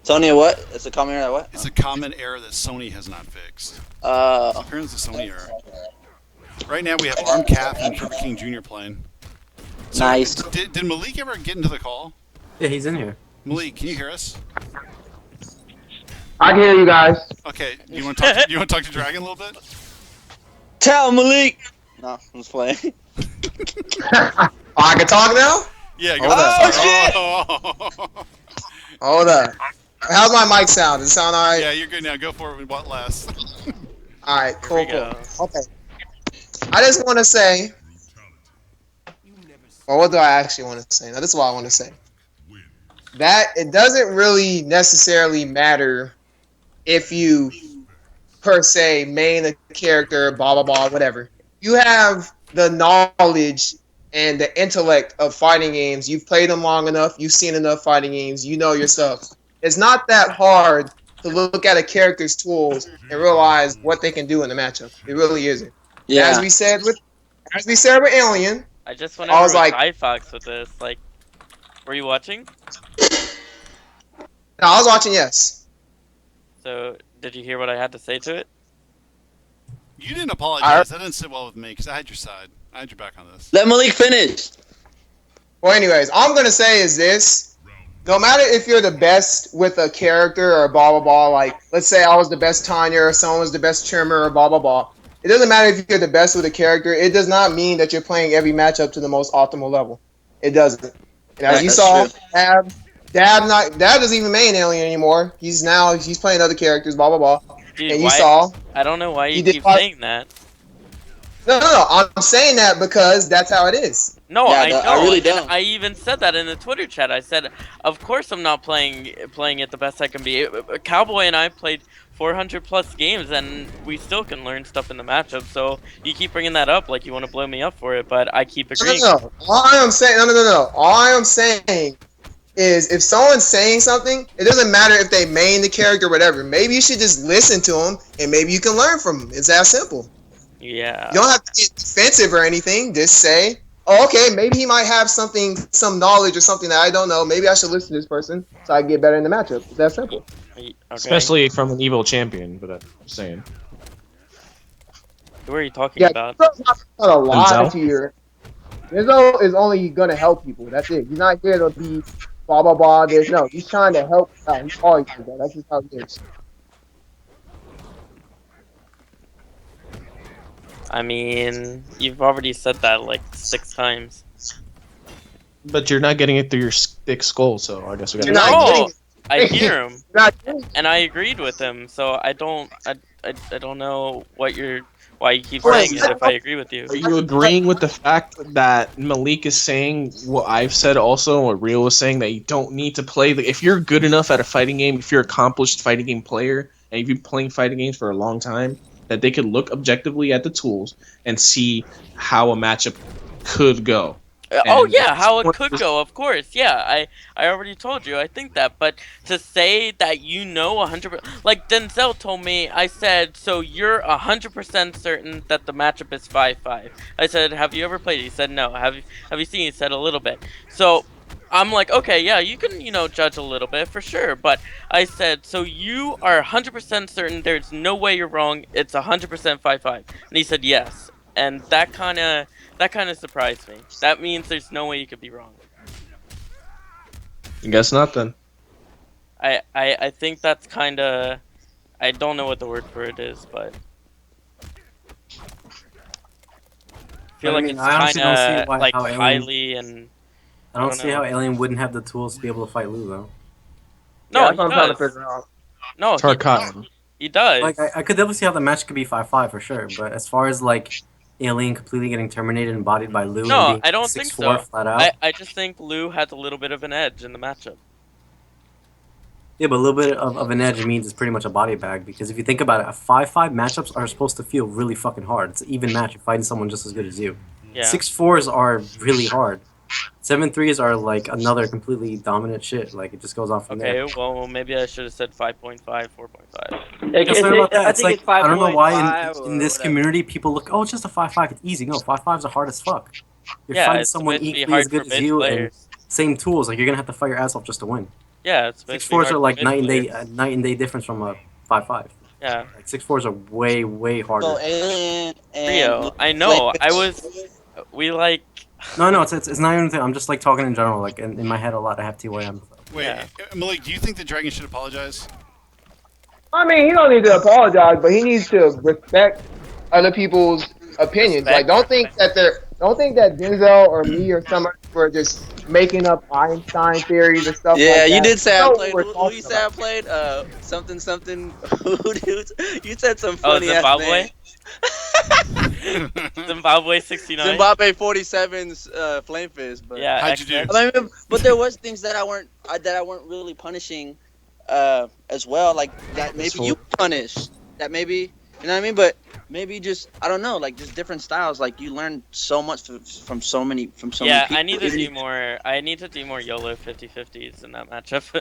[SPEAKER 5] Sonya, what? It's a comment that what?
[SPEAKER 2] It's a common error that Sony has not fixed. Apparently it's a Sony error. Right now we have ArmedCalf and Trevor King Jr. playing. So,
[SPEAKER 5] Nice.
[SPEAKER 2] Did Malik ever get into the call?
[SPEAKER 4] Yeah, he's in here.
[SPEAKER 2] Malik, can you hear us?
[SPEAKER 9] I can hear you guys.
[SPEAKER 2] Okay, you want to talk to Dragon a little bit?
[SPEAKER 5] Tell Malik. No, I'm just playing.
[SPEAKER 9] Oh, I can talk now?
[SPEAKER 2] Yeah, go
[SPEAKER 9] Hold up.
[SPEAKER 2] shit!
[SPEAKER 9] Hold up. How's my mic sound? Does it sound alright?
[SPEAKER 2] Yeah, you're good now. Go for it with what less.
[SPEAKER 9] Alright,
[SPEAKER 3] Here
[SPEAKER 9] cool,
[SPEAKER 3] we go.
[SPEAKER 9] cool. Okay. I just want to say... Or what do I actually want to say? Now, this is what I want to say. That it doesn't really necessarily matter if you, per se, main a character, blah, blah, blah, whatever. You have the knowledge and the intellect of fighting games. You've played them long enough. You've seen enough fighting games. You know your stuff. It's not that hard to look at a character's tools and realize what they can do in the matchup. It really isn't.
[SPEAKER 5] Yeah.
[SPEAKER 9] As we said with Alien,
[SPEAKER 3] I just went
[SPEAKER 9] I
[SPEAKER 3] over
[SPEAKER 9] was
[SPEAKER 3] with
[SPEAKER 9] like-
[SPEAKER 3] iFox with this. Like, were you watching?
[SPEAKER 9] no, I was watching, yes.
[SPEAKER 3] So, did you hear what I had to say to it?
[SPEAKER 2] You didn't apologize. That didn't sit well with me because I had your side. I had your back on this.
[SPEAKER 5] Let Malik finish.
[SPEAKER 9] Well, anyways, all I'm going to say is this. No matter if you're the best with a character or blah, blah, blah, like, let's say I was the best Tanya or someone was the best Trimmer or blah, blah, blah. It doesn't matter if you're the best with a character. It does not mean that you're playing every matchup to the most optimal level. It doesn't. And as
[SPEAKER 5] Right,
[SPEAKER 9] you
[SPEAKER 5] that's
[SPEAKER 9] saw,
[SPEAKER 5] true.
[SPEAKER 9] Dab doesn't even main Alien anymore. He's playing other characters, blah, blah, blah.
[SPEAKER 3] Dude,
[SPEAKER 9] And you
[SPEAKER 3] why?
[SPEAKER 9] saw...
[SPEAKER 3] I don't know why you
[SPEAKER 9] You did
[SPEAKER 3] keep
[SPEAKER 9] what?
[SPEAKER 3] saying that.
[SPEAKER 9] No. I'm saying that because that's how it is.
[SPEAKER 3] No,
[SPEAKER 5] Yeah,
[SPEAKER 3] I know.
[SPEAKER 5] I really
[SPEAKER 3] and
[SPEAKER 5] don't.
[SPEAKER 3] I even said that in the Twitter chat. I said, of course I'm not playing it the best I can be. Cowboy and I played 400 plus games, and we still can learn stuff in the matchup. So you keep bringing that up like you want to blow me up for it, but I keep agreeing.
[SPEAKER 9] No. All I am saying, no. All I am saying is if someone's saying something, it doesn't matter if they main the character or whatever. Maybe you should just listen to them, and maybe you can learn from them. It's that simple.
[SPEAKER 3] Yeah.
[SPEAKER 9] You don't have to get defensive or anything. Just say, oh, okay, maybe he might have some knowledge or something that I don't know. Maybe I should listen to this person so I can get better in the matchup. It's that simple.
[SPEAKER 3] Okay.
[SPEAKER 6] Especially from an evil champion, but I'm saying.
[SPEAKER 3] Who are you talking
[SPEAKER 9] Yeah,
[SPEAKER 3] about?
[SPEAKER 9] Rizzo's not gonna lie
[SPEAKER 6] Denzel?
[SPEAKER 9] to you. Rizzo is only gonna help people. That's it. He's not here to be blah blah blah. He's trying to help out. He's always doing that. That's just how it is.
[SPEAKER 3] I mean, you've already said that like 6 times.
[SPEAKER 6] But you're not getting it through your thick skull, so I guess we
[SPEAKER 9] You're
[SPEAKER 6] gotta.
[SPEAKER 9] not getting
[SPEAKER 3] No,
[SPEAKER 9] it.
[SPEAKER 3] I hear him,
[SPEAKER 9] You're not getting it.
[SPEAKER 3] and I agreed with him. So I don't I don't know why you keep
[SPEAKER 6] Wait,
[SPEAKER 3] saying it if I agree with you.
[SPEAKER 6] Are you agreeing with the fact that Malik is saying what I've said also, and what Real was saying, that you don't need to play? If you're good enough at a fighting game, if you're an accomplished fighting game player, and you've been playing fighting games for a long time, that they could look objectively at the tools and see how a matchup could go.
[SPEAKER 3] Oh
[SPEAKER 6] And
[SPEAKER 3] yeah, how it could go, of course. Yeah, I already told you. I think that, but to say that you know 100%, like Denzel told me, I said, so you're 100% certain that the matchup is 5-5. I said, have you ever played? He said no. Have you seen? He said a little bit. So I'm like, okay, yeah, you can judge a little bit for sure. But I said, so you are 100% certain there's no way you're wrong. It's 100% 5-5. And he said yes, and that kind of surprised me. That means there's no way you could be wrong.
[SPEAKER 6] I guess not then.
[SPEAKER 3] I think that's kind of, I don't know what the word for it is, but I feel like it's
[SPEAKER 4] I honestly don't see
[SPEAKER 3] kind of like
[SPEAKER 4] how Alien,
[SPEAKER 3] highly and
[SPEAKER 4] I don't see
[SPEAKER 3] know.
[SPEAKER 4] how Alien wouldn't have the tools to be able to fight Lou though.
[SPEAKER 3] No,
[SPEAKER 9] that's what I'm trying to
[SPEAKER 3] does.
[SPEAKER 9] figure out.
[SPEAKER 3] No,
[SPEAKER 6] Tarkat.
[SPEAKER 3] he does.
[SPEAKER 4] Like I could definitely see how the match could be 5-5 for sure, but as far as like Alien completely getting terminated and bodied by Lou,
[SPEAKER 3] No,
[SPEAKER 4] and being
[SPEAKER 3] I don't
[SPEAKER 4] 6-4
[SPEAKER 3] think so.
[SPEAKER 4] flat out.
[SPEAKER 3] I just think Lou has a little bit of an edge in the matchup.
[SPEAKER 4] Yeah, but a little bit of an edge means it's pretty much a body bag, because if you think about it, a 5-5 matchups are supposed to feel really fucking hard. It's an even match. You're fighting someone just as good as you.
[SPEAKER 3] Yeah.
[SPEAKER 4] 6-4s are really hard. 7-3s are like another completely dominant shit. Like it just goes on from there.
[SPEAKER 3] Okay, well maybe I should have said 5.5, 4.5.
[SPEAKER 4] It's not about that.
[SPEAKER 8] I
[SPEAKER 4] It's
[SPEAKER 8] think
[SPEAKER 4] like,
[SPEAKER 8] it's
[SPEAKER 4] I don't know why
[SPEAKER 8] 5.5
[SPEAKER 4] in this
[SPEAKER 8] or whatever.
[SPEAKER 4] community people look, oh, it's just a 5-5. It's easy. No, 5-5s are hard as fuck. You're
[SPEAKER 3] Yeah,
[SPEAKER 4] fighting
[SPEAKER 3] it's
[SPEAKER 4] someone
[SPEAKER 3] supposed to be
[SPEAKER 4] equally
[SPEAKER 3] hard
[SPEAKER 4] as good
[SPEAKER 3] for
[SPEAKER 4] as you and
[SPEAKER 3] mid-players.
[SPEAKER 4] same tools. Like you're gonna have to fight your ass off just to win.
[SPEAKER 3] Yeah, it's supposed to be hard
[SPEAKER 4] 6-4s are
[SPEAKER 3] for
[SPEAKER 4] like night
[SPEAKER 3] mid-players.
[SPEAKER 4] and day difference from a 5-5.
[SPEAKER 3] Yeah.
[SPEAKER 4] Like 6-4s are way harder.
[SPEAKER 5] So Alien and
[SPEAKER 3] Rio, I know. We like.
[SPEAKER 4] No, it's not even. I'm just like talking in general. Like in my head a lot. I have TYM. So.
[SPEAKER 2] Wait,
[SPEAKER 3] Yeah.
[SPEAKER 2] Malik, do you think the dragon should apologize?
[SPEAKER 9] I mean, he don't need to apologize, but he needs to respect other people's opinions. Like, don't think that Denzel or me or somebody were just making up Einstein theories and stuff like that.
[SPEAKER 5] Yeah, you did say I
[SPEAKER 9] No,
[SPEAKER 5] played.
[SPEAKER 9] we're
[SPEAKER 5] Who
[SPEAKER 9] talking
[SPEAKER 5] you say I
[SPEAKER 9] about.
[SPEAKER 5] played? Something. You said some
[SPEAKER 3] Oh,
[SPEAKER 5] funny ass
[SPEAKER 3] Zimbabwe.
[SPEAKER 5] name.
[SPEAKER 3] Zimbabwe 69.
[SPEAKER 5] Zimbabwe 47's Flame Fist. But
[SPEAKER 3] Yeah.
[SPEAKER 2] How'd you do?
[SPEAKER 3] X-Men.
[SPEAKER 5] I mean, but there was things that I weren't really punishing as well. Like that maybe you punished. That maybe, you know what I mean? But maybe just, I don't know, like just different styles. Like you learn so much from so many
[SPEAKER 3] Yeah,
[SPEAKER 5] people.
[SPEAKER 3] I need to do more. I need to do more YOLO 50-50s in that matchup.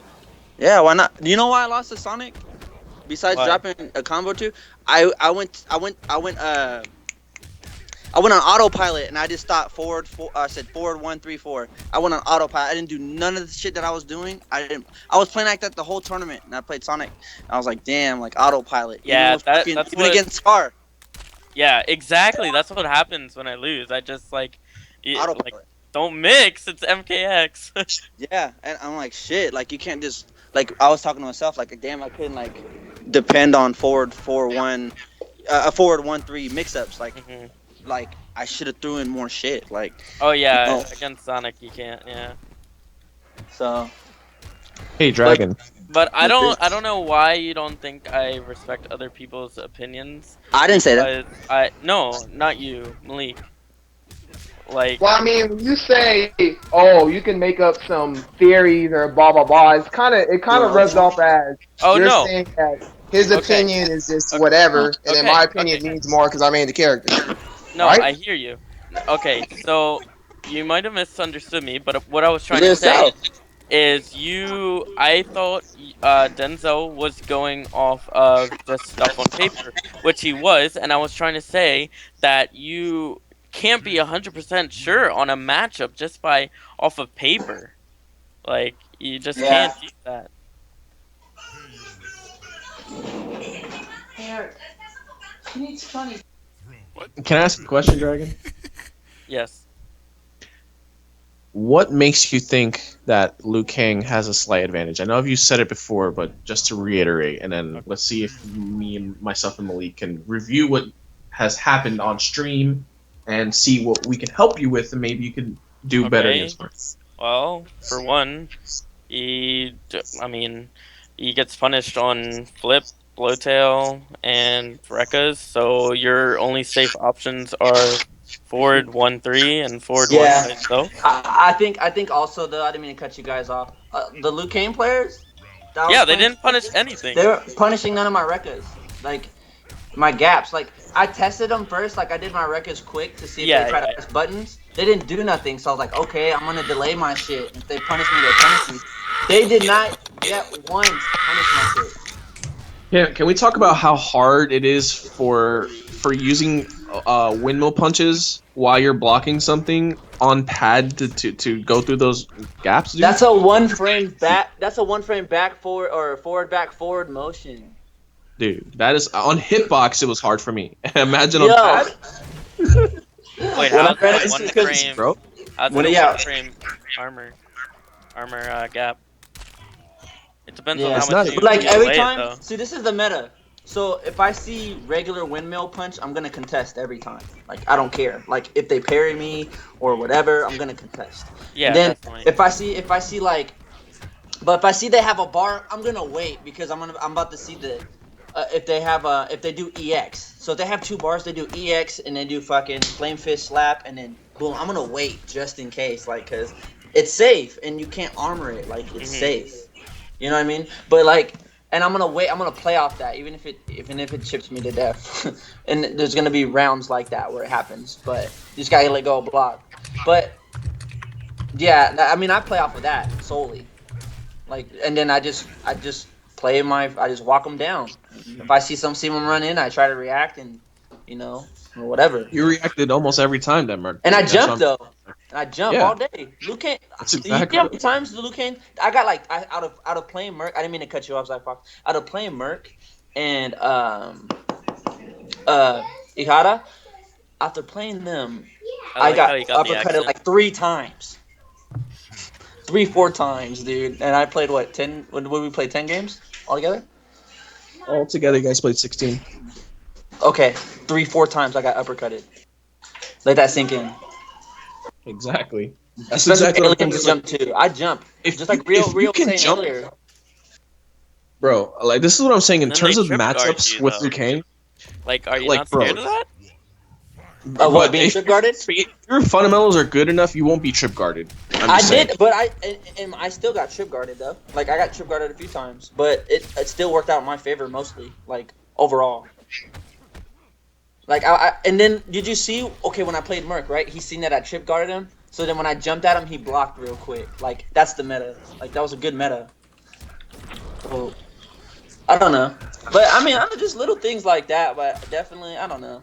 [SPEAKER 5] Yeah, why not? Do you know why I lost to Sonic? Besides
[SPEAKER 3] Why?
[SPEAKER 5] dropping a combo too, I went on autopilot and I just thought forward. I said forward 1 3 4. I went on autopilot. I didn't do none of the shit that I was doing. I was playing like that the whole tournament, and I played Sonic. I was like, damn, like autopilot.
[SPEAKER 3] Yeah, that's
[SPEAKER 5] even
[SPEAKER 3] what-
[SPEAKER 5] against Scar.
[SPEAKER 3] Yeah, exactly. That's what happens when I lose. I just like
[SPEAKER 5] Autopilot.
[SPEAKER 3] don't mix. It's MKX.
[SPEAKER 5] Yeah, and I'm like, shit. Like you can't just like. I was talking to myself like, damn, I couldn't like depend on forward 4-1, forward 1-3 mix-ups. Like.
[SPEAKER 3] Mhm.
[SPEAKER 5] Like I should have threw in more shit. Like
[SPEAKER 3] Oh yeah,
[SPEAKER 5] No.
[SPEAKER 3] against Sonic you can't. Yeah.
[SPEAKER 5] so.
[SPEAKER 6] Hey, Dragon.
[SPEAKER 3] But I don't know why you don't think I respect other people's opinions.
[SPEAKER 5] I didn't say that.
[SPEAKER 3] No, not you, Malik. Like,
[SPEAKER 9] Well, I mean, when you say, "Oh, you can make up some theories or blah blah blah," it kind of rubs off as
[SPEAKER 3] oh
[SPEAKER 9] you're
[SPEAKER 3] no,
[SPEAKER 9] saying that his
[SPEAKER 3] Okay.
[SPEAKER 9] opinion is just whatever, and then
[SPEAKER 3] Okay,
[SPEAKER 9] my opinion
[SPEAKER 3] okay.
[SPEAKER 9] means more because I made the character.
[SPEAKER 3] no,
[SPEAKER 9] right?
[SPEAKER 3] I hear you. Okay, so you might have misunderstood me, but what I was trying to
[SPEAKER 5] Liz
[SPEAKER 3] say
[SPEAKER 5] out.
[SPEAKER 3] is I thought Denzel was going off of just stuff on paper, which he was, and I was trying to say that you can't be 100% sure on a matchup just by off of paper. Like, you just
[SPEAKER 5] Yeah.
[SPEAKER 3] can't do that.
[SPEAKER 6] Can I ask a question, Dragon?
[SPEAKER 3] Yes.
[SPEAKER 6] What makes you think that Liu Kang has a slight advantage? I know you said it before, but just to reiterate, and then let's see if myself and Malik can review what has happened on stream and see what we can help you with, and maybe you can do better
[SPEAKER 3] Okay.
[SPEAKER 6] against us.
[SPEAKER 3] Well, for one, he gets punished on flip Slowtail and Rekkas, so your only safe options are forward 1-3 and forward 1
[SPEAKER 5] Yeah.
[SPEAKER 3] by itself.
[SPEAKER 5] I think also though, I didn't mean to cut you guys off. The Liu Kang players, that I was
[SPEAKER 3] Yeah, they
[SPEAKER 5] playing,
[SPEAKER 3] didn't punish anything.
[SPEAKER 5] they were punishing none of my records, like my gaps. Like I tested them first, like I did my records quick to see if
[SPEAKER 3] Yeah,
[SPEAKER 5] they try
[SPEAKER 3] yeah.
[SPEAKER 5] to press buttons. They didn't do nothing, so I was like, okay, I'm gonna delay my shit. If they punish me, they punish me. They did not yet once punish my shit.
[SPEAKER 6] Can we talk about how hard it is for using windmill punches while you're blocking something on pad to go through those gaps, dude?
[SPEAKER 5] That's a one frame back. That's a one frame back forward or forward back forward motion.
[SPEAKER 6] Dude, that is on hitbox. It was hard for me. Imagine on
[SPEAKER 5] Yo.
[SPEAKER 6] pad.
[SPEAKER 3] Wait,
[SPEAKER 5] When I
[SPEAKER 3] how's
[SPEAKER 5] read
[SPEAKER 3] the
[SPEAKER 5] it,
[SPEAKER 3] one
[SPEAKER 5] because-
[SPEAKER 3] frame?
[SPEAKER 6] bro.
[SPEAKER 3] How's
[SPEAKER 5] When
[SPEAKER 3] the
[SPEAKER 5] it- yeah.
[SPEAKER 3] one frame armor gap? It depends on
[SPEAKER 5] Yeah.
[SPEAKER 3] how
[SPEAKER 6] It's
[SPEAKER 3] much
[SPEAKER 6] not-
[SPEAKER 3] you
[SPEAKER 5] Like
[SPEAKER 3] delay
[SPEAKER 5] every
[SPEAKER 3] it,
[SPEAKER 5] time,
[SPEAKER 3] though.
[SPEAKER 5] see, this is the meta. So if I see regular windmill punch, I'm gonna contest every time. Like I don't care. Like if they parry me or whatever, I'm gonna contest.
[SPEAKER 3] Yeah,
[SPEAKER 5] And then
[SPEAKER 3] definitely.
[SPEAKER 5] if I see like, but if I see they have a bar, I'm gonna wait because I'm about to see the if they do EX. So if they have two bars, they do EX and they do fucking flame fist slap and then boom. I'm gonna wait just in case, like, cause it's safe and you can't armor it. Like it's safe. You know what I mean? But like, and I'm gonna wait. I'm gonna play off that, even if it chips me to death. And there's gonna be rounds like that where it happens. But you just gotta let go of block. But yeah, I mean, I play off of that solely. Like, and then I just play I just walk them down. If I see them run in, I try to react and or whatever.
[SPEAKER 6] You reacted almost every time, then, Mark.
[SPEAKER 5] And I
[SPEAKER 6] That's
[SPEAKER 5] jump
[SPEAKER 6] on-
[SPEAKER 5] though. And I jump
[SPEAKER 6] Yeah.
[SPEAKER 5] all day. Liu Kang.
[SPEAKER 6] That's
[SPEAKER 5] You
[SPEAKER 6] exactly.
[SPEAKER 5] know how many times the Liu Kang? I got like out of playing Merc. I didn't mean to cut you off, Zach Fox. Out of playing Merc and Ihara. After playing them, I
[SPEAKER 3] like
[SPEAKER 5] got
[SPEAKER 3] how you got the
[SPEAKER 5] uppercutted
[SPEAKER 3] accent.
[SPEAKER 5] like 3 times. 3-4 times, dude. And I played what 10? When did we play 10 games altogether?
[SPEAKER 6] All together, you guys played 16.
[SPEAKER 5] Okay, 3-4 times I got uppercutted. Let that sink in.
[SPEAKER 6] Exactly. That's
[SPEAKER 5] Especially
[SPEAKER 6] exactly what I'm
[SPEAKER 5] aliens
[SPEAKER 6] saying.
[SPEAKER 5] jump too. I jump.
[SPEAKER 6] If
[SPEAKER 5] Just like
[SPEAKER 6] you- if
[SPEAKER 5] Real
[SPEAKER 6] you can
[SPEAKER 5] was saying
[SPEAKER 6] jump-
[SPEAKER 5] earlier.
[SPEAKER 6] Bro, like this is what I'm saying in
[SPEAKER 3] Then
[SPEAKER 6] terms
[SPEAKER 3] they
[SPEAKER 6] of
[SPEAKER 3] trip guard
[SPEAKER 6] matchups
[SPEAKER 3] you,
[SPEAKER 6] with
[SPEAKER 3] though.
[SPEAKER 6] Liu Kang.
[SPEAKER 3] Like, are you
[SPEAKER 6] Like,
[SPEAKER 3] not scared
[SPEAKER 6] bro.
[SPEAKER 3] of that?
[SPEAKER 5] What,
[SPEAKER 6] But
[SPEAKER 5] being
[SPEAKER 6] if-
[SPEAKER 5] trip guarded?
[SPEAKER 6] If your fundamentals are good enough, you won't be trip guarded. I'm
[SPEAKER 5] I
[SPEAKER 6] just saying.
[SPEAKER 5] did, but I still got trip guarded though. Like I got trip guarded a few times, but it still worked out in my favor mostly. Like overall. Like and then did you see? Okay, when I played Merc, right? He seen that I trip guarded him. So then when I jumped at him, he blocked real quick. Like that's the meta. Like that was a good meta. So I don't know, but I mean, I know just little things like that. But definitely, I don't know.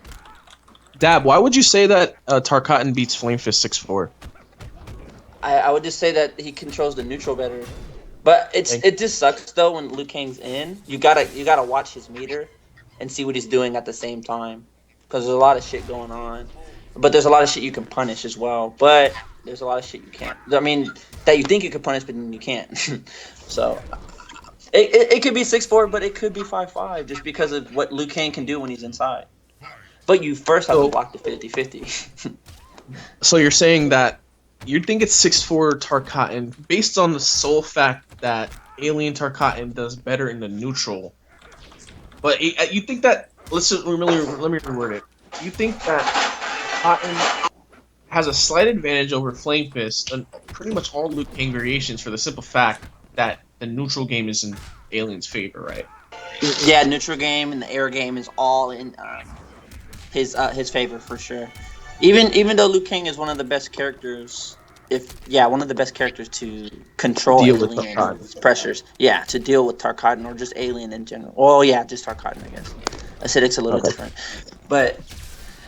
[SPEAKER 6] Dab, why would you say that Tarkatan beats Flame Fist 6-4?
[SPEAKER 5] I would just say that he controls the neutral better. But it just sucks though when Liu Kang's in. You gotta watch his meter and see what he's doing at the same time. Because there's a lot of shit going on. But there's a lot of shit you can punish as well. But there's a lot of shit you can't. I mean, that you think you could punish, but then you can't. So it could be 6-4, but it could be 5-5 just because of what Liu Kang can do when he's inside. But you first have to block the 50-50.
[SPEAKER 6] So you're saying that you think it's 6-4 Tarkatan based on the sole fact that Alien Tarkatan does better in the neutral. But you think that let me reword it. You think that Tarkatan has a slight advantage over Flame Fist on pretty much all Liu Kang variations for the simple fact that the neutral game is in Alien's favor, right?
[SPEAKER 5] Yeah, neutral game and the air game is all in his favor for sure. Even though Liu Kang is one of the best characters, one of the best characters to control
[SPEAKER 6] Deal with
[SPEAKER 5] Alien's pressures. Yeah, to deal with Tarkatan or just Alien in general. Well, yeah, just Tarkatan, I guess. Acidic's a little different, but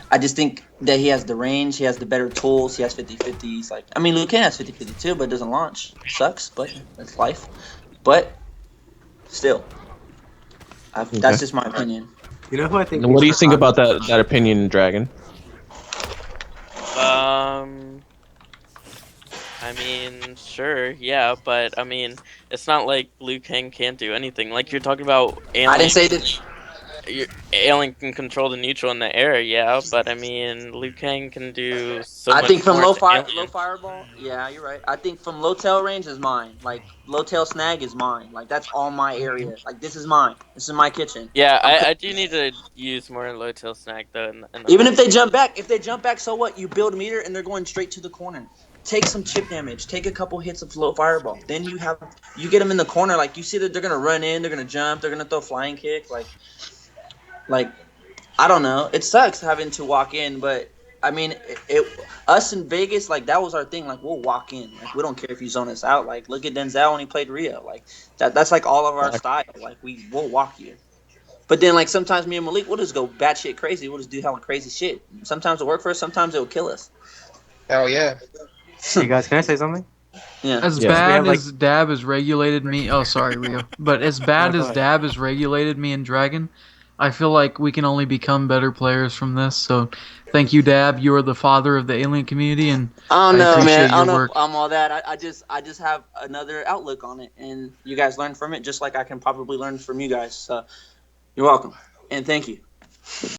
[SPEAKER 5] I just think that he has the range, he has the better tools, he has 50-50s. Like, I mean, Liu Kang has 50-50 too, but it doesn't launch. Sucks, but that's life. But still, that's just my opinion.
[SPEAKER 4] You know who I think?
[SPEAKER 6] And what do you think about that opinion, Dragon?
[SPEAKER 3] I mean, sure, yeah, but I mean, it's not like Liu Kang can't do anything. Like you're talking about Alien.
[SPEAKER 5] I didn't say that.
[SPEAKER 3] Alien can control the neutral in the air, yeah, but I mean, Liu Kang can do so
[SPEAKER 5] I
[SPEAKER 3] much
[SPEAKER 5] think from
[SPEAKER 3] more to
[SPEAKER 5] low
[SPEAKER 3] Alien.
[SPEAKER 5] fireball. Yeah, you're right. I think from low tail range is mine. Like low tail snag is mine. Like that's all my area. Like this is mine. This is my kitchen.
[SPEAKER 3] Yeah,
[SPEAKER 5] I'm
[SPEAKER 3] I do need to use more low tail snag though in the
[SPEAKER 5] Even if
[SPEAKER 3] match.
[SPEAKER 5] they jump back, so what? You build meter and they're going straight to the corner. Take some chip damage. Take a couple hits of low fireball. Then you get them in the corner. Like you see that they're gonna run in. They're gonna jump. They're gonna throw flying kick. Like I don't know. It sucks having to walk in, but I mean, us in Vegas, like that was our thing. Like we'll walk in. Like we don't care if you zone us out. Like look at Denzel when he played Rio. Like that's like all of our style. Like we'll walk you. But then like sometimes me and Malik we'll just go batshit crazy. We'll just do hella crazy shit. Sometimes it'll work for us. Sometimes it'll kill us.
[SPEAKER 9] Hell yeah.
[SPEAKER 4] Hey guys, can I say something?
[SPEAKER 5] Yeah.
[SPEAKER 1] As
[SPEAKER 6] Yeah.
[SPEAKER 4] We have
[SPEAKER 1] bad
[SPEAKER 4] like
[SPEAKER 1] as Dab has regulated me, oh sorry Rio, but as bad
[SPEAKER 4] go
[SPEAKER 1] as
[SPEAKER 4] ahead.
[SPEAKER 1] Dab has regulated me in Dragon, I feel like we can only become better players from this. So, thank you, Dab. You are the father of the alien community, and
[SPEAKER 5] I don't
[SPEAKER 1] I
[SPEAKER 5] know, man.
[SPEAKER 1] appreciate
[SPEAKER 5] I
[SPEAKER 1] your
[SPEAKER 5] don't know if
[SPEAKER 1] work.
[SPEAKER 5] I'm all that. I just have another outlook on it, and you guys learn from it, just like I can probably learn from you guys. So you're welcome, and thank you.